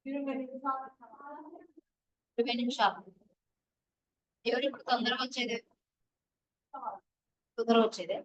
20 నిమిషాలు. ఎవరు ఇప్పుడు తొందరగా వచ్చేది? తొందరగా వచ్చేది.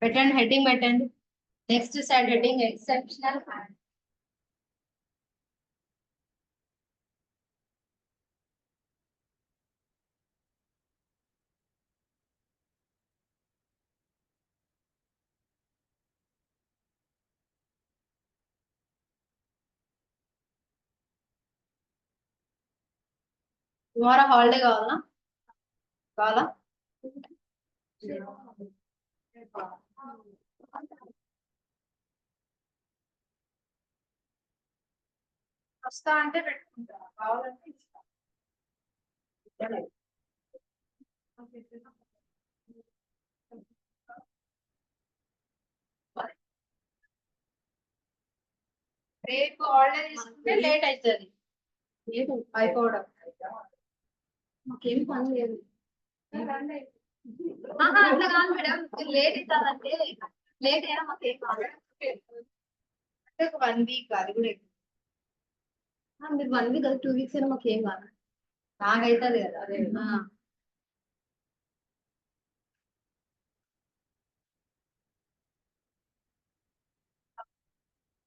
పెట్టండి, హెడ్డింగ్ పెట్టండి. Next side heading exceptional. Tomorrow holiday కావాలా? కావాలా? వస్తా అంటే పెట్టుకుంటా, కావాలంటే ఇస్తా. రేపు హాలిడే తీసుకుంటే లేట్ అవుతుంది. లేదు అయిపోవడం. మాకేం పని లేదు. అట్లా కాదు మేడం, లేట్ అవుతుందంటే లేట్ అయినా మాకేం కాదు. అంటే ఒక 1 వీక్, అది కూడా ఎక్కువ. మీరు 1 వీక్ అది 2 వీక్స్ అయినా మాకేం కాదు. నాకైతుంది కదా అదే.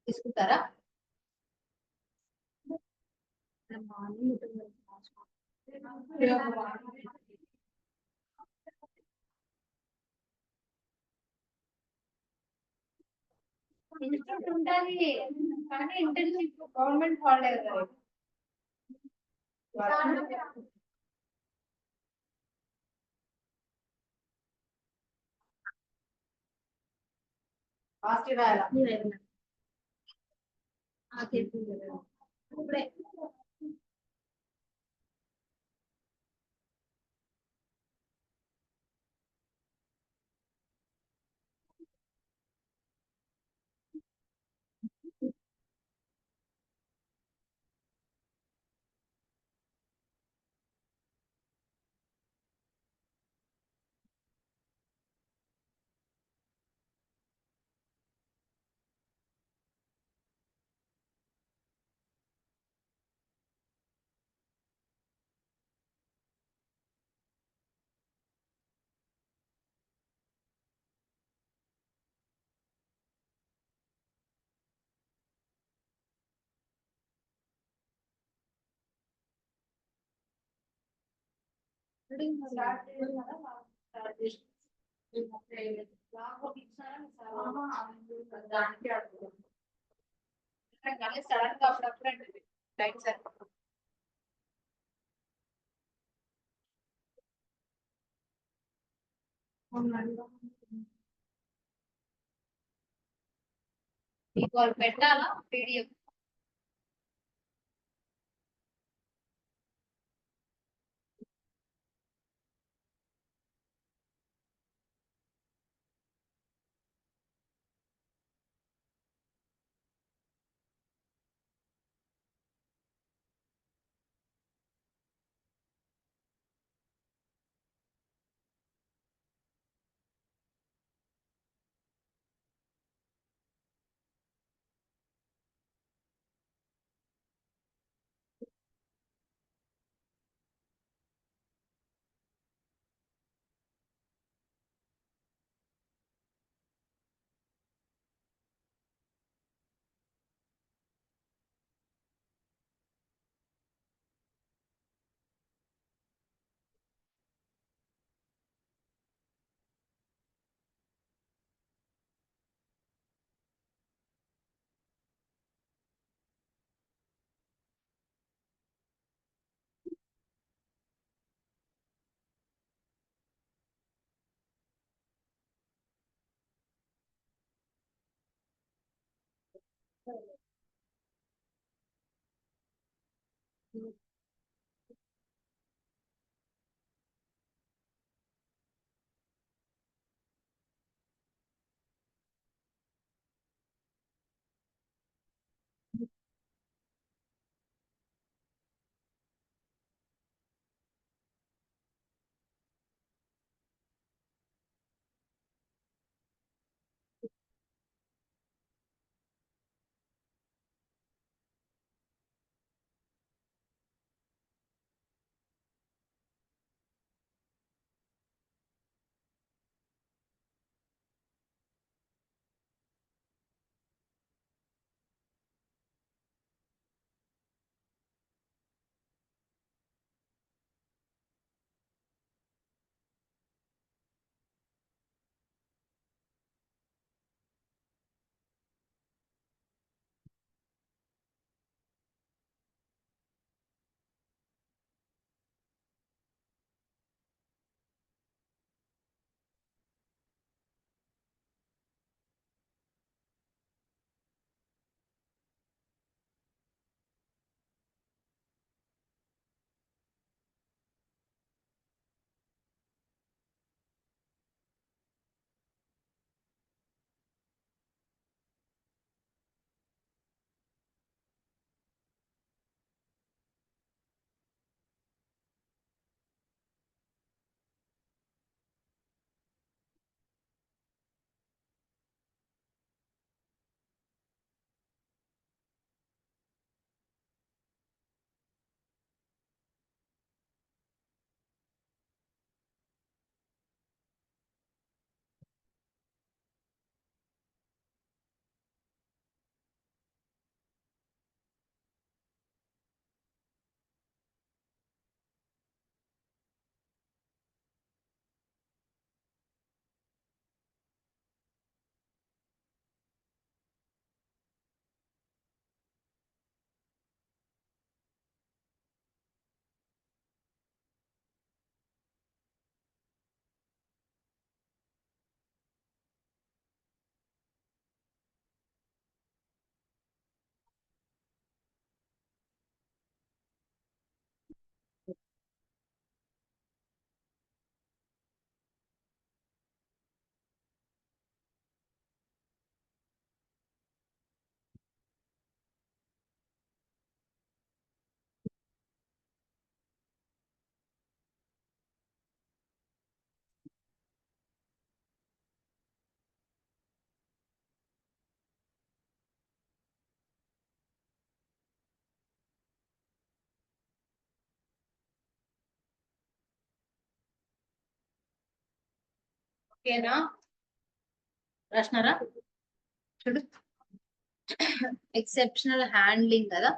తీసుకుంటారా? ఇన్స్టిట్యూట్ ఉండాలి కానీ ఇంటర్న్షిప్ గవర్నమెంట్ హాలిడే కదా. లాస్ట్ రాయాలా? ఇప్పుడే సడన్ గా అప్పుడప్పుడు అంటే లైట్ సార్ మీకు వాళ్ళు పెట్టాలా పీడిఎఫ్ ఓకేనా రాసినారా చూడు ఎక్సెప్షనల్ హ్యాండ్లింగ్ కదా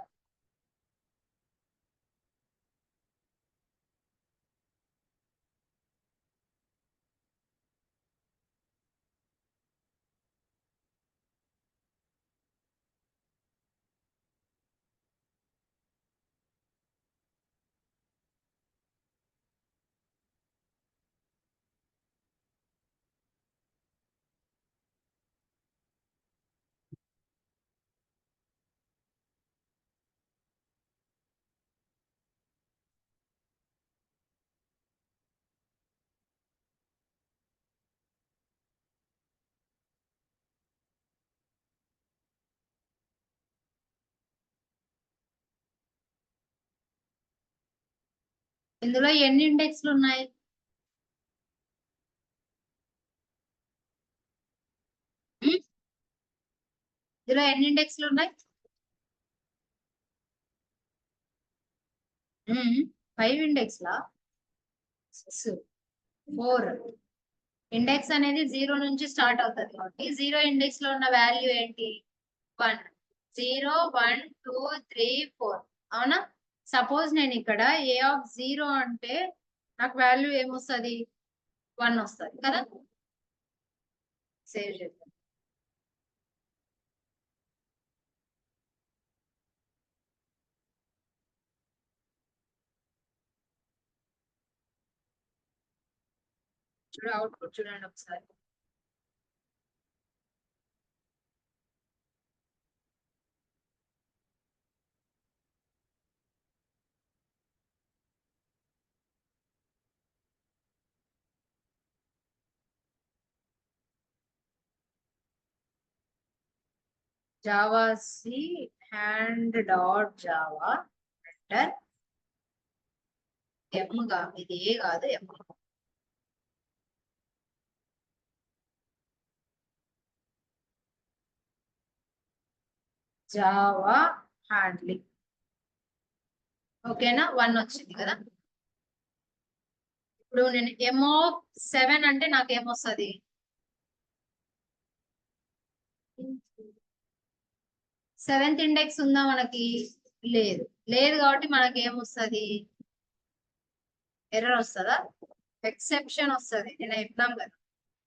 ఇందులో ఎన్ని ఇండెక్స్లు ఉన్నాయి? ఇందులో ఎన్ని ఇండెక్స్లు ఉన్నాయి? 5 ఇండెక్స్లా? 4. ఇండెక్స్ అనేది 0 నుంచి స్టార్ట్ అవుతుంది కాబట్టి 0 ఇండెక్స్ లో ఉన్న వాల్యూ ఏంటి? 1. 0 1 2 3 4. అవునా? సపోజ్ నేను ఇక్కడ ఏ ఆఫ్ 0 అంటే నాకు వాల్యూ ఏమొస్తుంది? 1 వస్తుంది కదా. సేవ్ చేద్దాం. అవుట్పుట్ చూడండి ఒకసారి. Java C hand dot Java enter. ఎమ్గా ఇది ఏ కాదు, ఎమ్. Java handling. ఓకేనా? 1 వచ్చింది కదా. ఇప్పుడు నేను M7 అంటే నాకు ఏమొస్తుంది? 7th ఇండెక్స్ ఉందా మనకి? లేదు. లేదు కాబట్టి మనకి ఏమొస్తుంది? ఎర్రర్ వస్తుందా? ఎక్సెప్షన్ వస్తుంది. నేను చెప్పాం కదా,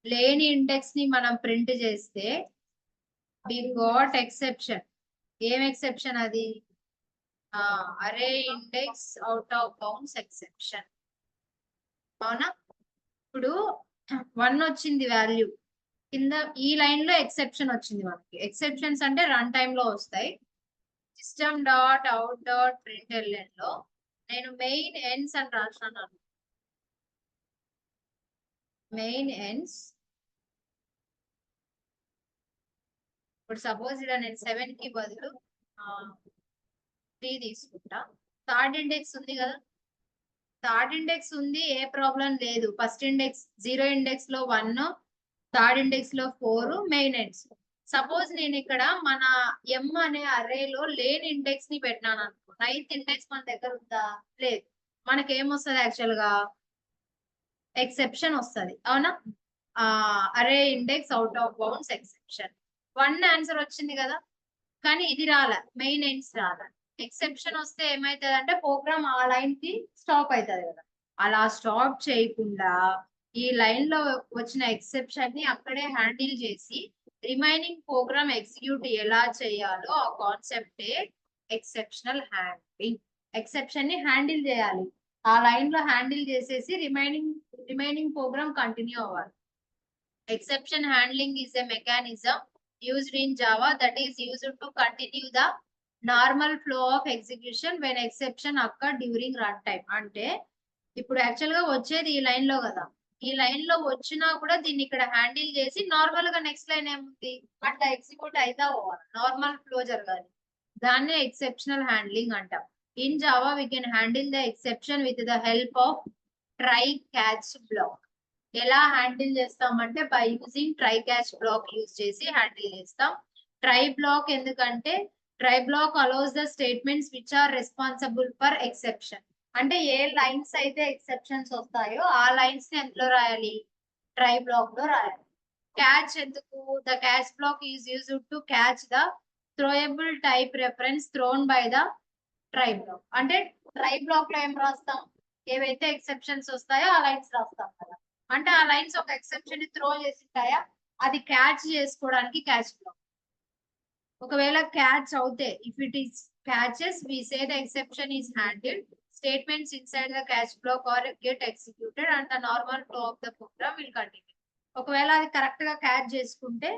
లేని ఇండెక్స్ ని మనం ప్రింట్ చేస్తే వి గాట్ ఎక్సెప్షన్. ఏం ఎక్సెప్షన్ అది? అరే index out of bounds exception. అవునా? ఇప్పుడు 1 వచ్చింది వాల్యూ, కింద ఈ లైన్ లో ఎక్సెప్షన్ వచ్చింది మనకి. ఎక్సెప్షన్స్ అంటే రన్ టైమ్ లో వస్తాయి. System dot out dot println లో నేను మెయిన్ ఎండ్స్ అని రాసాను. Main ends. ఇప్పుడు సపోజ్ ఇక్కడ నేను 7 కి బదులు 3 తీసుకుంటా. థర్డ్ ఇండెక్స్ ఉంది కదా. థర్డ్ ఇండెక్స్ ఉంది, ఏ ప్రాబ్లం లేదు. ఫస్ట్ ఇండెక్స్ 0 ఇండెక్స్ లో 1, థర్డ్ ఇండెక్స్ లో 4 మెయిన్ ఎండ్స్. సపోజ్ నేను ఇక్కడ మన ఎం అనే అర్రేలో లేని ఇండెక్స్ ని పెట్టినాను అనుకో. 9th ఇండెక్స్ మన దగ్గర ఉందా? లేదు. మనకి ఏమొస్తుంది? యాక్చువల్ గా ఎక్సెప్షన్ వస్తుంది. అవునా? అరే index out of bounds exception. 1 answer వచ్చింది కదా. కానీ ఇది రాలే, మెయిన్ ఎండ్స్ రాలే. ఎక్సెప్షన్ వస్తే ఏమైతుంది అంటే ప్రోగ్రామ్ ఆ లైన్ కి స్టాప్ అవుతుంది కదా. అలా స్టాప్ చేయకుండా ఈ లైన్ లో వచ్చిన ఎక్సెప్షన్ ని అక్కడే హ్యాండిల్ చేసి రిమైనింగ్ ప్రోగ్రామ్ ఎగ్జిక్యూట్ ఎలా చేయాలో ఆ కాన్సెప్టే ఎక్సెప్షనల్ హ్యాండ్లింగ్. ఎక్సెప్షన్ ని హ్యాండిల్ చేయాలి, ఆ లైన్ లో హ్యాండిల్ చేసేసి రిమైనింగ్ ప్రోగ్రామ్ కంటిన్యూ అవ్వాలి. Exception handling is a mechanism used in Java that is used to continue the normal flow of execution when exception occur during runtime. అంటే ఇప్పుడు actual గా వచ్చేది ఈ లైన్ లో కదా. ఈ లైన్ లో వచ్చినా కూడా దీన్ని ఇక్కడ హ్యాండిల్ చేసి నార్మల్ గా నెక్స్ట్ లైన్ ఏముంది అట్లా ఎగ్జిక్యూట్ అయితే పోవాలి, నార్మల్ ఫ్లో జరగాలి. దాన్నే ఎక్సెప్షనల్ హ్యాండ్లింగ్ అంటాం. In Java we can handle the exception with the help of try catch block. ఎలా హ్యాండిల్ చేస్తామంటే by using try catch block use చేసి హ్యాండిల్ చేస్తాం. ట్రై బ్లాక్ ఎందుకంటే try block allows the statements which are responsible for exception. అంటే ఏ lines అయితే exceptions వస్తాయో ఆ లైన్స్ ని ఎందులో రాయాలి? ట్రై బ్లాక్ లో రాయాలి. క్యాచ్ ఎందుకు? The catch block is used to catch the throwable type reference thrown by the try block. అంటే ట్రై బ్లాక్ లో ఏం రాస్తాం? ఏవైతే ఎక్సెప్షన్స్ వస్తాయో ఆ లైన్స్ రాస్తాం కదా. అంటే ఆ లైన్స్ ఒక ఎక్సెప్షన్ ని త్రో చేసి ఉంటాయా, అది క్యాచ్ చేసుకోవడానికి క్యాచ్ బ్లాక్. ఒకవేళ క్యాచ్ అవుతే if it is catches we say the exception is handled, statements inside the catch block are get executed and the normal flow of the program will continue. ఒకవేళ అది correct గా catch చేసుకుంటే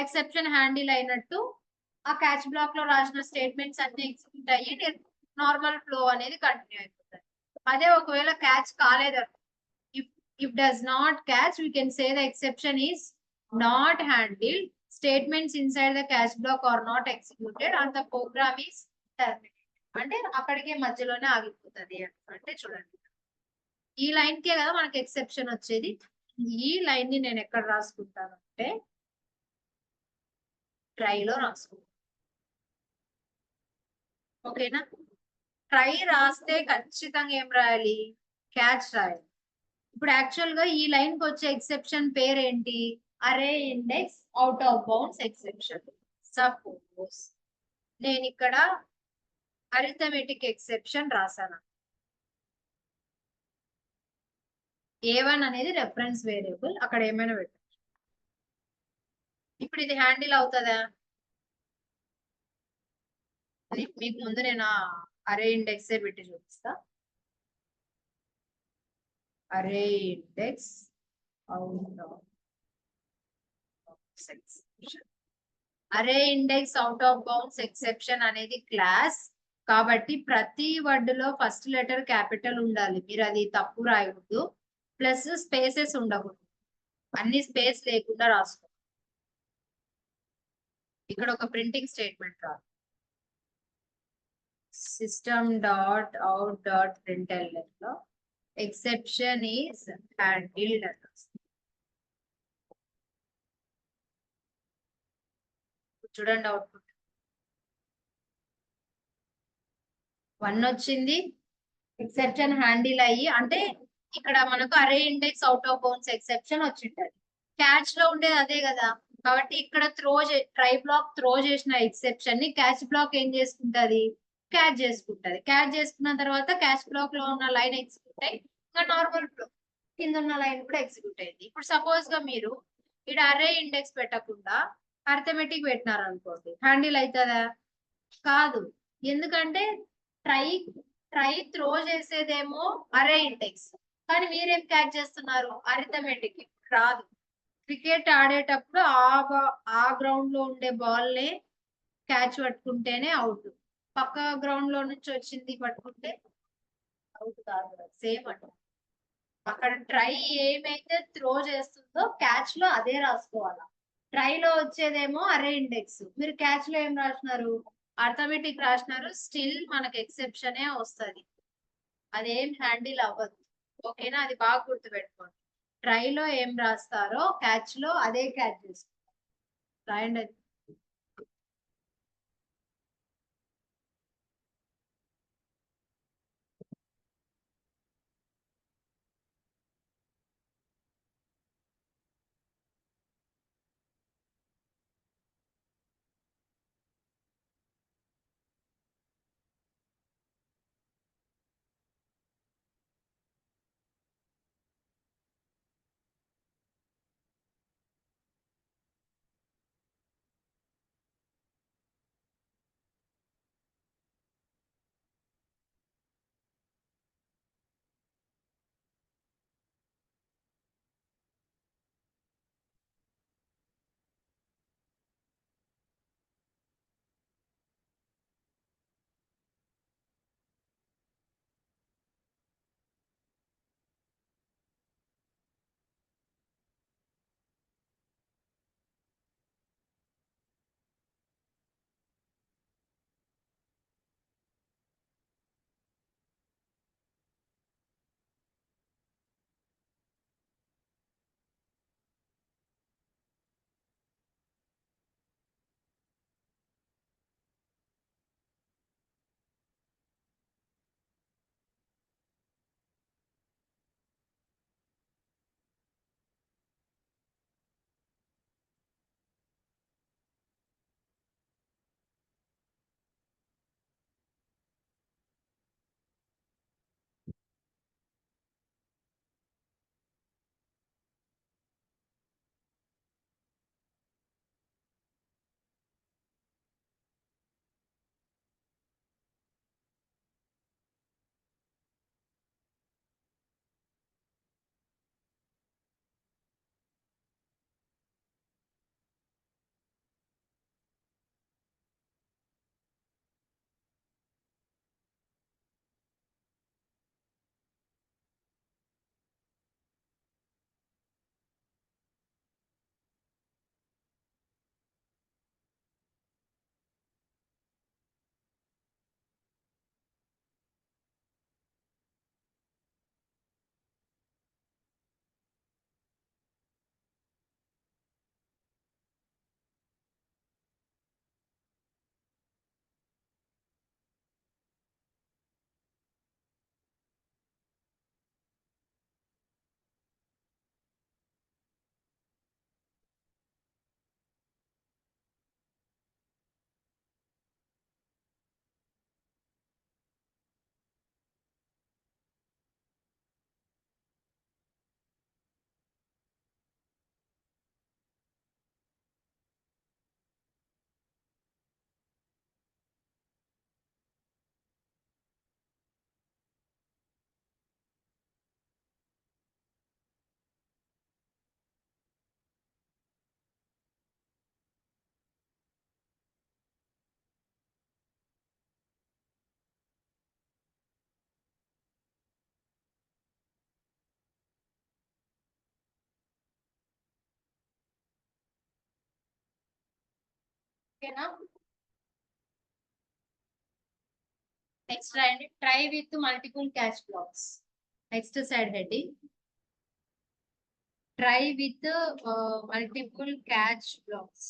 exception handle అయినట్టు, ఆ catch black లో రాసిన statements అన్ని execute అయ్యి నార్మల్ ఫ్లో అనేది కంటిన్యూ అయిపోతుంది. అదే ఒకవేళ క్యాచ్ కాలేదు, if does not catch, we can say the exception is not handled, statements inside the catch block are not executed and the program is terminated. అంటే అక్కడికే మధ్యలోనే ఆగిపోతుంది అంటే చూడండి, ఈ లైన్ కే కదా మనకి ఎక్సెప్షన్ వచ్చేది. ఈ లైన్ ని నేను ఎక్కడ రాసుకుంటాను అంటే ట్రైలో రాసుకుంటాను. ఓకేనా? ట్రై రాస్తే ఖచ్చితంగా ఏం రాయాలి? క్యాచ్ రాయాలి. ఇప్పుడు యాక్చువల్ గా ఈ లైన్ కి వచ్చే ఎక్సెప్షన్ పేరేంటి? అరే index out of bounds exception. Suppose నేను ఇక్కడ అరిథమెటిక్ ఎక్సెప్షన్ రాసాను. A1 అనేది రెఫరెన్స్ వేరియబుల్, అక్కడ ఏమైనా పెట్టు. ఇప్పుడు ఇది హ్యాండిల్ అవుతుందా? మీకు ముందు నేను అరే ఇండెక్స్ పెట్టి చూపిస్తా. అరే ఇండెక్స్ అవుట్ ఆఫ్ ఎక్సెప్షన్. అరే index out of bounds exception అనేది క్లాస్ కాబట్టి ప్రతి వర్డ్ లో ఫస్ట్ లెటర్ క్యాపిటల్ ఉండాలి. మీరు అది తప్పు రాయకూడదు. ప్లస్ స్పేసెస్ ఉండకూడదు. అన్ని స్పేస్ లేకుండా రాసుకో. ఇక్కడ ఒక ప్రింటింగ్ స్టేట్మెంట్ రాదు. System dot out dot println లో ఎక్సెప్షన్ ఈస్ హ్యాండిల్డ్ అని వస్తుంది. చూడండి అవుట్పుట్ 1 వచ్చింది. ఎక్సెప్షన్ హ్యాండిల్ అయ్యి అంటే ఇక్కడ మనకు array index out of bounds exception వచ్చింటది. క్యాచ్ లో ఉండేది అదే కదా, కాబట్టి ఇక్కడ ట్రై బ్లాక్ త్రో చేసిన ఎక్సెప్షన్ ని క్యాచ్ బ్లాక్ ఏం చేసుకుంటది? క్యాచ్ చేసుకుంటది. క్యాచ్ చేసుకున్న తర్వాత క్యాచ్ బ్లాక్ లో ఉన్న లైన్ ఎగ్జిక్యూట్ అయ్యి ఇంకా నార్మల్ కింద ఉన్న లైన్ కూడా ఎగ్జిక్యూట్ అయింది. ఇప్పుడు సపోజ్ గా మీరు ఇక్కడ అరే ఇండెక్స్ పెట్టకుండా అర్థమెటిక్ పెట్టినారు అనుకోండి, హ్యాండిల్ అవుతుందా? కాదు. ఎందుకంటే ట్రై ట్రై త్రో చేసేదేమో అరే ఇండెక్స్, కానీ మీరేం క్యాచ్ చేస్తున్నారు? అరిథమెటిక్. రాదు. క్రికెట్ ఆడేటప్పుడు ఆ గ్రౌండ్ లో ఉండే బాల్ ని క్యాచ్ పట్టుకుంటేనే అవుట్. పక్క గ్రౌండ్ లో నుంచి వచ్చింది పట్టుకుంటే అవుట్ కాదు. సేమ్ అంట. అక్కడ ట్రై ఏమైతే త్రో చేస్తుందో క్యాచ్ లో అదే రాసుకోవాలా. ట్రై లో వచ్చేదేమో అరే ఇండెక్స్, మీరు క్యాచ్ లో ఏం రాసినారు? అర్థమెటిక్ రాసినారు. స్టిల్ మనకు ఎక్సెప్షనే వస్తుంది, అదేం హ్యాండిల్ అవ్వదు. ఓకేనా? అది బాగా గుర్తుపెట్టుకోండి. ట్రై లో ఏం రాస్తారో క్యాచ్ లో అదే క్యాచ్ చేసుకుంటారు. రాయండి. ఓకేనా? నెక్స్ట్ రాయండి, try with multiple catch blocks. Next side heading, try with multiple catch blocks.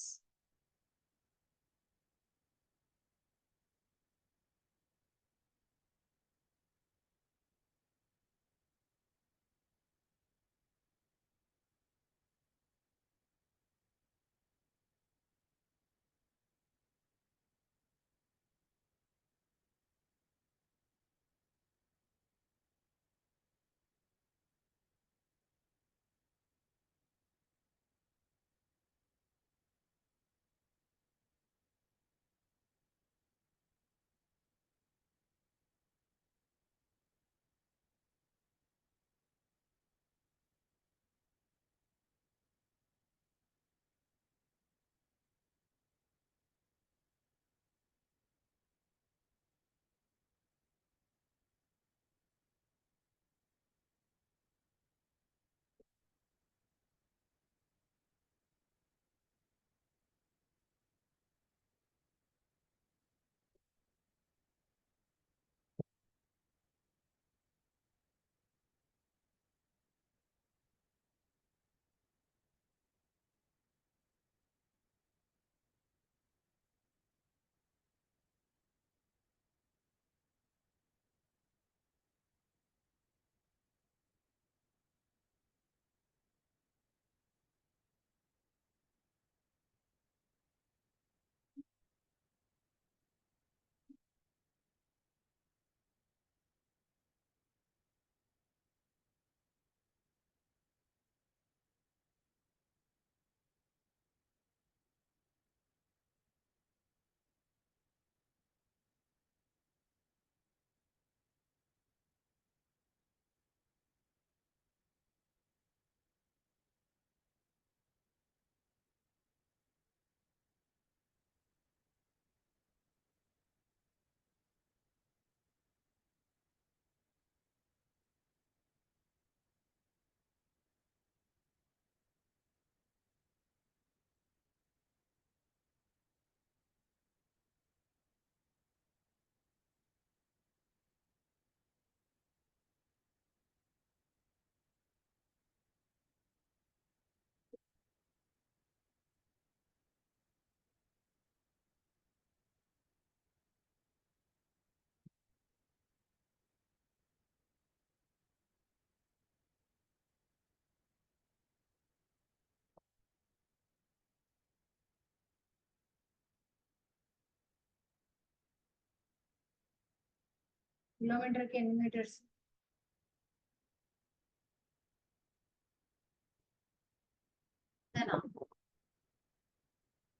Kilometre కి ఎన్ని మీటర్స్?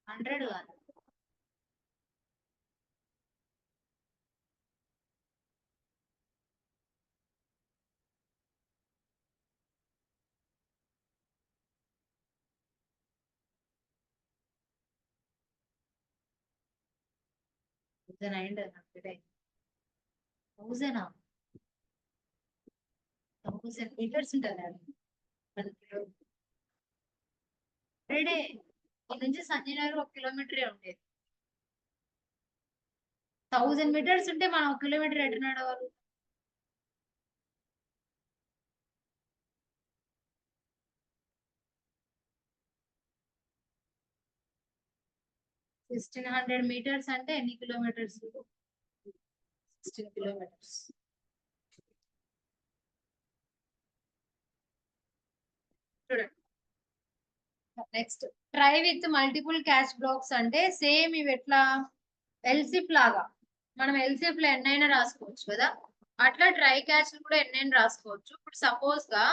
100 కాదు. అయింది 1000 1000 మీటర్స్ ఉంటుంది అది. 100 నుంచి సంజయనగర్ 1 కిలోమీటరే ఉండేది. 1000 మీటర్స్ ఉంటే మనం 1 కిలోమీటర్ ఎటు నడవాలి? మీటర్స్ అంటే ఎన్ని కిలోమీటర్స్? 16 కిలోమీటర్స్. చూడండి, next try with multiple catch blocks అంటే సేమ్ ఇవి ఎట్లా ఎల్సిఫ్ లాగా మనం ఎల్సిఫ్ లో ఎన్నైనా రాసుకోవచ్చు కదా, అట్లా ట్రై క్యాచ్ కూడా ఎన్నైనా రాసుకోవచ్చు. ఇప్పుడు సపోజ్ గా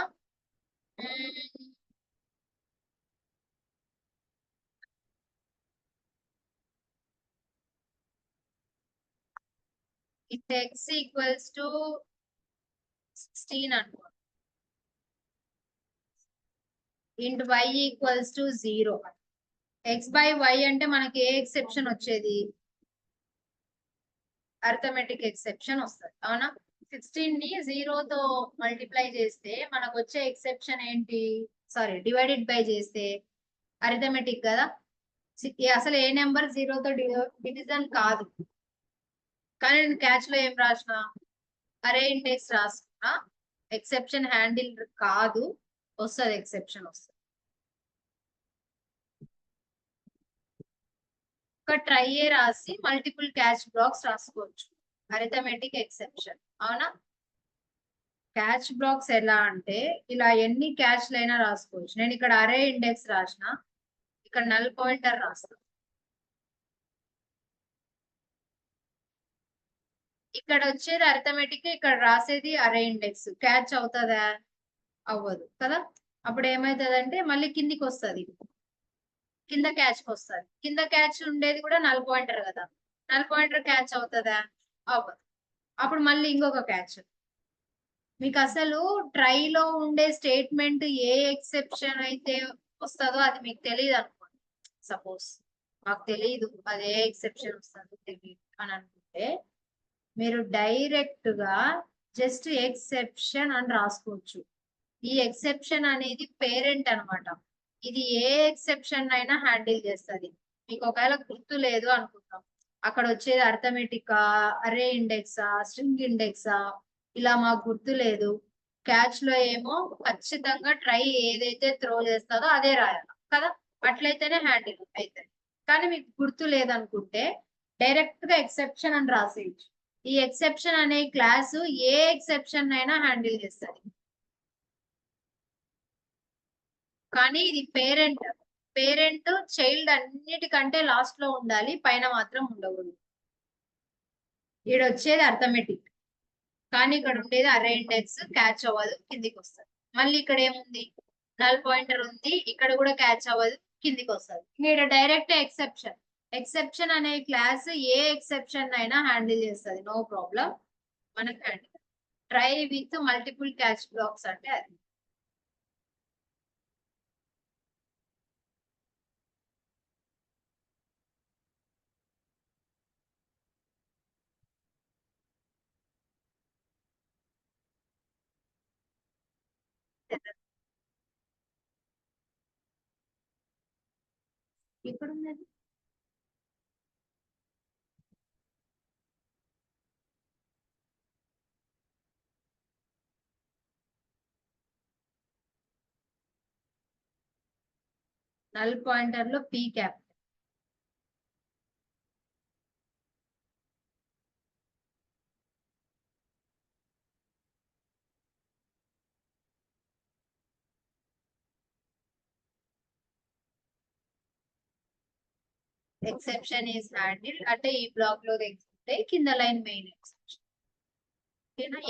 if x equals to 16 అనుకో, int y equals to 0, x by y అంటే మనకి ఏ ఎక్సెప్షన్ వచ్చేది? అర్థమెటిక్ ఎక్సెప్షన్ వస్తుంది, అవునా? 16 ని 0 తో మల్టిప్లై చేస్తే మనకు వచ్చే ఎక్సెప్షన్ ఏంటి? సారీ, డివైడెడ్ బై చేస్తే అర్థమెటిక్ కదా. అసలు ఏ నెంబర్ జీరోతో డివిజన్ కాదు. కానీ నేను క్యాచ్ లో ఏం రాసిన, అరే ఇండెక్స్ రాసుకున్నా, ఎక్సెప్షన్ హ్యాండిల్ కాదు, వస్తుంది ఎక్సెప్షన్ వస్తుంది. ఒక ట్రై ఏ రాసి మల్టిపుల్ క్యాచ్ బ్లాక్స్ రాసుకోవచ్చు, అరిథమెటిక్ ఎక్సెప్షన్. అవునా? క్యాచ్ బ్లాక్స్ ఎలా అంటే ఇలా ఎన్ని క్యాచ్లు అయినా రాసుకోవచ్చు. నేను ఇక్కడ అరే ఇండెక్స్ రాసిన, ఇక్కడ నల్ పాయింటర్ రాస్తాను. ఇక్కడ వచ్చేది అరిథమెటిక్, ఇక్కడ రాసేది అరే ఇండెక్స్. క్యాచ్ అవుతుందా? అవ్వదు కదా. అప్పుడు ఏమవుతుందంటే మళ్ళీ కిందికి వస్తుంది, కింద క్యాచ్ వస్తుంది. కింద క్యాచ్ ఉండేది కూడా నల్ పాయింటర్ కదా, నల్ పాయింటర్ క్యాచ్ అవుతుందా? అవ్వదు. అప్పుడు మళ్ళీ ఇంకొక క్యాచ్. మీకు అసలు ట్రై లో ఉండే స్టేట్మెంట్ ఏ ఎక్సెప్షన్ అయితే వస్తుందో అది మీకు తెలియదు అనుకోండి. సపోజ్ మాకు తెలియదు అది ఏ ఎక్సెప్షన్ వస్తుందో తెలియదు అని అనుకుంటే, మీరు డైరెక్ట్ గా జస్ట్ ఎక్సెప్షన్ అని రాసుకోవచ్చు. ఈ ఎక్సెప్షన్ అనేది పేరెంట్ అన్నమాట. ఇది ఏ ఎక్సెప్షన్ అయినా హ్యాండిల్ చేస్తుంది. మీకు ఒకవేళ గుర్తు లేదు అనుకుందాం, అక్కడ వచ్చేది అర్థమెటికా, అరే ఇండెక్సా, స్ట్రింగ్ ఇండెక్సా, ఇలా మాకు గుర్తు లేదు. క్యాచ్ లో ఏమో ఖచ్చితంగా ట్రై ఏదైతే త్రో చేస్తుందో అదే రాయాలి కదా, అట్లయితేనే హ్యాండిల్ అవుతుంది. కానీ మీకు గుర్తు లేదనుకుంటే డైరెక్ట్ గా ఎక్సెప్షన్ అని రాసేయచ్చు. ఈ ఎక్సెప్షన్ అనే క్లాసు ఏ ఎక్సెప్షన్ అయినా హ్యాండిల్ చేస్తుంది. కానీ ఇది పేరెంట్. పేరెంట్ చైల్డ్ అన్నిటికంటే లాస్ట్ లో ఉండాలి, పైన మాత్రం ఉండకూడదు. ఇక్కడ వచ్చేది అర్థమెటిక్, కానీ ఇక్కడ ఉండేది అరే ఇండెక్స్. క్యాచ్ అవ్వదు, కిందికి వస్తుంది. మళ్ళీ ఇక్కడ ఏముంది, నల్ పాయింటర్ ఉంది, ఇక్కడ కూడా క్యాచ్ అవ్వదు, కిందికి వస్తుంది. ఇక్కడ డైరెక్ట్ ఎక్సెప్షన్. ఎక్సెప్షన్ అనే క్లాస్ ఏ ఎక్సెప్షన్ అయినా హ్యాండిల్ చేస్తుంది, నో ప్రాబ్లం. మనకు handle. Try with multiple catch blocks అంటే అది. ఇప్పుడు ఉన్నది నల్ పాయింటర్ లో P cap. Exception is handle అంటే ఈ బ్లాక్ లో తెచ్చుకుంటే కింద లైన్ మెయిన్ ఎక్సెప్షన్.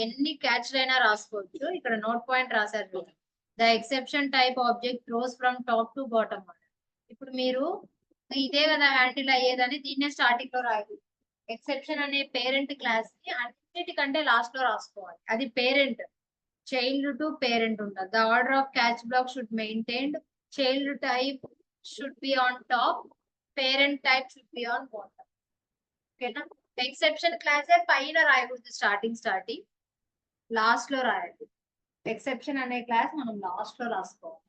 ఎన్ని క్యాచ్ అయినా రాసుకోవచ్చు. ఇక్కడ నోట్ పాయింట్ రాశారు చూడండి, the exception type object throws from top to bottom. ఇప్పుడు మీరు ఇదే కదా హ్యాండిల్ అయ్యేదని దీన్నే స్టార్టింగ్ లో రాయకూడదు. ఎక్సెప్షన్ అనే పేరెంట్ క్లాస్ ని అన్నిటికంటే లాస్ట్ లో రాసుకోవాలి. అది పేరెంట్, చైల్డ్ టు పేరెంట్ ఉంటుంది. The order of catch black should maintained, child type should be on top, parent type should be on bottom. ఓకేనా? ఎక్సెప్షన్ క్లాస్ పైన రాయకూడదు, స్టార్టింగ్ లాస్ట్ లో రాయాలి. ఎక్సెప్షన్ అనే క్లాస్ మనం లాస్ట్ లో రాసుకోవాలి.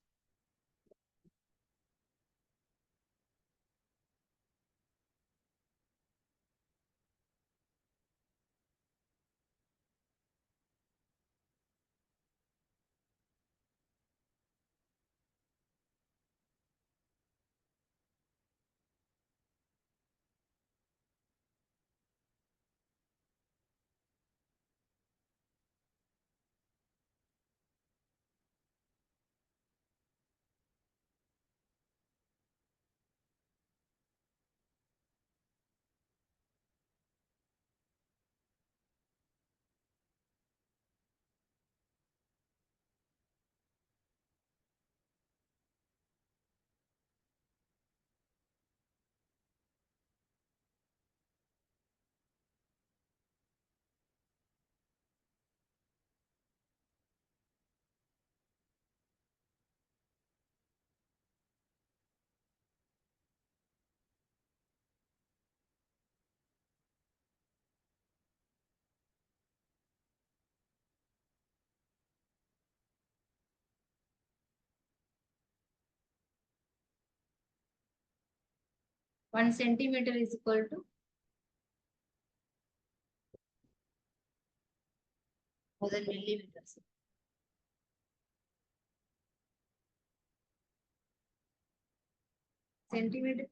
1 centimetre is equal to 1000 millimeters. Centimetre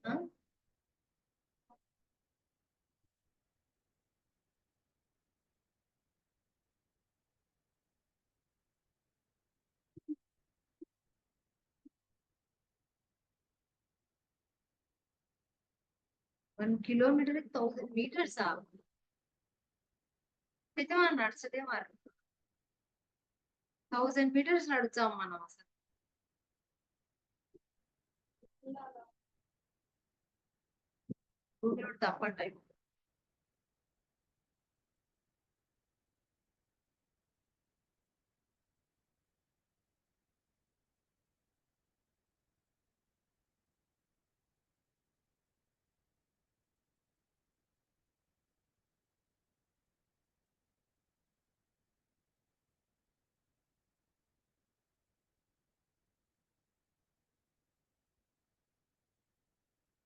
1 kilometre 1000 meters. అయితే మనం నడిచితే మరి 1000 meters నడుచాం మనం అసలు. తప్పంటాయి.